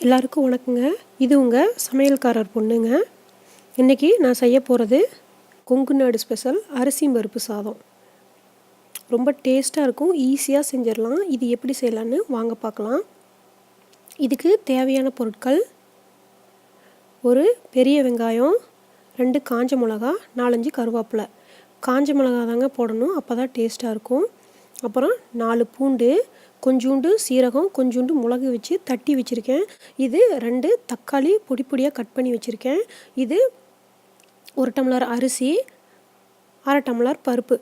எல்லாருக்கும் வணக்கங்க. இது உங்கள் சமையல்காரர் பொண்ணுங்க. இன்றைக்கி நான் செய்ய போகிறது கொங்கு நாடு ஸ்பெஷல் அரிசி பருப்பு சாதம். ரொம்ப டேஸ்ட்டாக இருக்கும், ஈஸியாக செஞ்சிடலாம். இது எப்படி செய்யலான்னு வாங்க பார்க்கலாம். இதுக்கு தேவையான பொருட்கள்: ஒரு பெரிய வெங்காயம், 2 காஞ்ச மிளகா, 4-5 கருவேப்பிலை. காஞ்ச மிளகா தாங்க போடணும், அப்போ தான் டேஸ்ட்டாக இருக்கும். அப்புறம் 4 பூண்டு, கொஞ்சோண்டு சீரகம், கொஞ்சோண்டு மிளகு வச்சு தட்டி வச்சுருக்கேன். இது 2 தக்காளி பொடி பொடியாக கட் பண்ணி வச்சுருக்கேன். இது 1 டம்ளர் அரிசி, 1/2 டம்ளர் பருப்பு.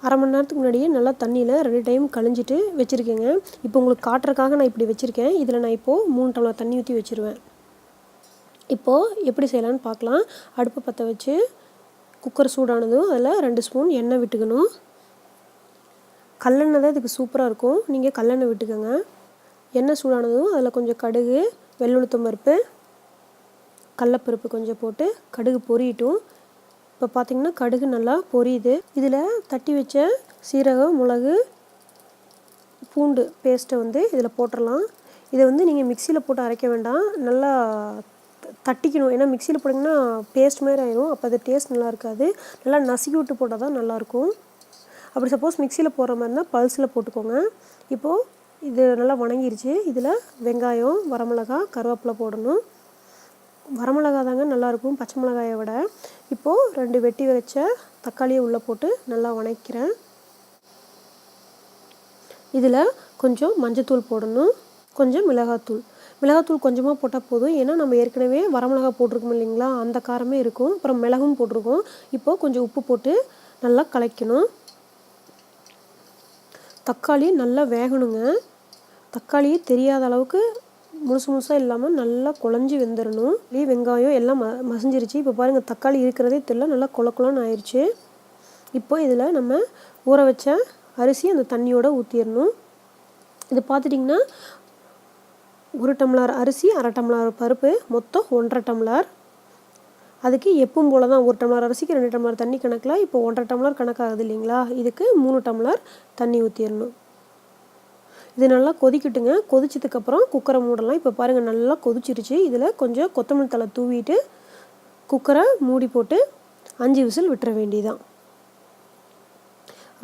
அரை மணி நேரத்துக்கு முன்னாடியே நல்லா தண்ணியில் 2 டைம் கழிஞ்சிட்டு வச்சுருக்கேங்க. இப்போ உங்களுக்கு காட்டுறதுக்காக நான் இப்படி வச்சுருக்கேன். இதில் நான் இப்போது 3 டம்ளர் தண்ணி ஊற்றி வச்சுருவேன். இப்போது எப்படி செய்யலான்னு பார்க்கலாம். அடுப்பு பற்ற வச்சு குக்கர் சூடானதும் அதில் 2 ஸ்பூன் எண்ணெய் விட்டுக்கணும். கல்லெண்ணெய் தான் இதுக்கு சூப்பராக இருக்கும், நீங்கள் கல்லெண்ணெய் விட்டுக்கோங்க. எண்ணெய் சூடானதும் அதில் கொஞ்சம் கடுகு, வெள்ளுளுத்தம் பருப்பு, கடலப்பருப்பு கொஞ்சம் போட்டு கடுகு பொரியட்டும். இப்போ பார்த்திங்கன்னா கடுகு நல்லா பொரியுது. இதில் தட்டி வச்ச சீரகம், மிளகு, பூண்டு பேஸ்ட்டை இதில் போட்டுடலாம். இதை நீங்கள் மிக்சியில் போட்டு அரைக்க வேண்டாம், நல்லா தட்டிக்கணும். ஏன்னா மிக்சியில் போட்டிங்கன்னா பேஸ்ட் மாதிரி ஆயிடும், அப்போ அது டேஸ்ட் நல்லா இருக்காது. நல்லா நசுக்கி விட்டு போட்டால் தான் நல்லாயிருக்கும். அப்படி சப்போஸ் மிக்சியில் போடுற மாதிரி இருந்தால் பல்ஸில் போட்டுக்கோங்க. இப்போது இது நல்லா வணங்கிருச்சு. இதில் வெங்காயம், வரமிளகா, கருவேப்பிலை போடணும். வரமிளகா தாங்க நல்லாயிருக்கும் பச்சை மிளகாயை விட. இப்போது 2 வெட்டி வச்ச தக்காளியை உள்ளே போட்டு நல்லா வணக்கிறேன். இதில் கொஞ்சம் மஞ்சத்தூள் போடணும், கொஞ்சம் மிளகாத்தூள் கொஞ்சமாக போட்டால் போதும். ஏன்னா நம்ம ஏற்கனவே வரமிளகா போட்டிருக்கோம் இல்லைங்களா, அந்த காரமே இருக்கும். அப்புறம் மிளகும் போட்டிருக்கோம். இப்போது கொஞ்சம் உப்பு போட்டு நல்லா கலக்கணும். தக்காளி நல்லா வேகணுங்க. தக்காளி தெரியாத அளவுக்கு முழுசாக இல்லாமல் நல்லா குழஞ்சி வெந்துடணும். வெங்காயம் எல்லாம் மசிஞ்சிருச்சு. இப்போ பாருங்கள், தக்காளி இருக்கிறதே தெரியல, நல்லா குழக்குலான்னு ஆயிடுச்சு. இப்போ இதில் நம்ம ஊற வச்ச அரிசி அந்த தண்ணியோடு ஊற்றிடணும். இது பார்த்துட்டிங்கன்னா 1 டம்ளர் அரிசி, 1/2 டம்ளர் பருப்பு, மொத்தம் 1.5 டம்ளர். அதுக்கு எப்பவும் போல் தான் 1 டம்ளர் அரிசிக்கு 2 டம்ளர் தண்ணி கணக்கில் இப்போ 1.5 டம்ளர் கணக்காகுது இல்லைங்களா. இதுக்கு 3 டம்ளர் தண்ணி ஊற்றிடணும். இது நல்லா கொதிக்கட்டுங்க. கொதிச்சதுக்கப்புறம் குக்கரை மூடலாம். இப்போ பாருங்கள், நல்லா கொதிச்சிருச்சு. இதில் கொஞ்சம் கொத்தமல்லி தழை தூவிட்டு குக்கரை மூடி போட்டு 5 விசில் விட்டுற வேண்டியதான்.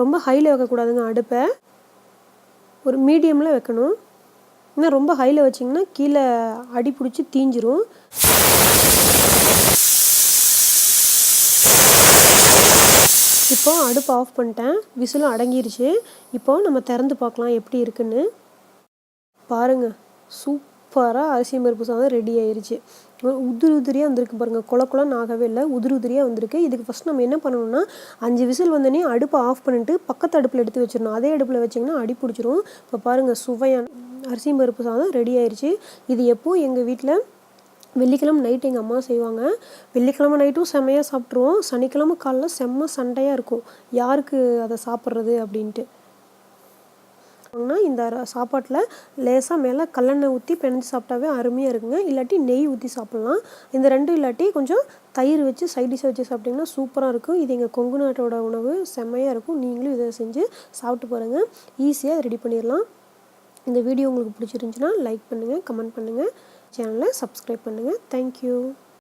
ரொம்ப ஹையில் வைக்கக்கூடாதுங்க, அடுப்பை ஒரு மீடியமில் வைக்கணும். இன்னும் ரொம்ப ஹையில் வச்சிங்கன்னா கீழே அடி பிடிச்சி தீஞ்சிரும். இப்போது அடுப்பு ஆஃப் பண்ணிட்டேன், விசிலும் அடங்கிருச்சு. இப்போது நம்ம திறந்து பார்க்கலாம் எப்படி இருக்குன்னு. பாருங்கள், சூப்பராக அரிசி பருப்பு சாதம் ரெடி ஆயிடுச்சு. உதிரியாக வந்திருக்கு பாருங்கள், குழக்குலன்னு ஆகவே இல்லை, உதிரியாக வந்திருக்கு. இதுக்கு ஃபஸ்ட் நம்ம என்ன பண்ணணும்னா 5 விசில் வந்தோடனே அடுப்பை ஆஃப் பண்ணிவிட்டு பக்கத்து அடுப்பில் எடுத்து வச்சிடணும். அதே அடுப்பில் வச்சிங்கன்னா அடி பிடிச்சிரும். இப்போ பாருங்கள், சுவையான அரிசி பருப்பு சாதம் ரெடி ஆயிடுச்சு. இது எப்போது எங்கள் வீட்டில் வெள்ளிக்கிழமை நைட்டு எங்கள் அம்மா செய்வாங்க. வெள்ளிக்கிழமை நைட்டும் செம்மையாக சாப்பிட்ருவோம். சனிக்கிழமை காலைல செம்ம சண்டையாக இருக்கும், யாருக்கு அதை சாப்பிட்றது அப்படின்ட்டு. ஆனால் இந்த சாப்பாட்டில் லேசாக மேலே கல்லெண்ணெய் ஊற்றி பிணைஞ்சி சாப்பிட்டாவே அருமையாக இருக்குங்க. இல்லாட்டி நெய் ஊற்றி சாப்பிட்லாம். இந்த 2 இல்லாட்டி கொஞ்சம் தயிர் வச்சு சைடிஷாக வச்சு சாப்பிட்டிங்கன்னா சூப்பராக இருக்கும். இது எங்கள் கொங்கு நாட்டோட உணவு, செம்மையாக இருக்கும். நீங்களும் இதை செஞ்சு சாப்பிட்டு பாருங்கள், ஈஸியாக ரெடி பண்ணிடலாம். இந்த வீடியோ உங்களுக்கு பிடிச்சிருந்துச்சுன்னா லைக் பண்ணுங்கள், கமெண்ட் பண்ணுங்கள், சேனலை சப்ஸ்கிரைப் பண்ணுங்கள். தேங்க்யூ.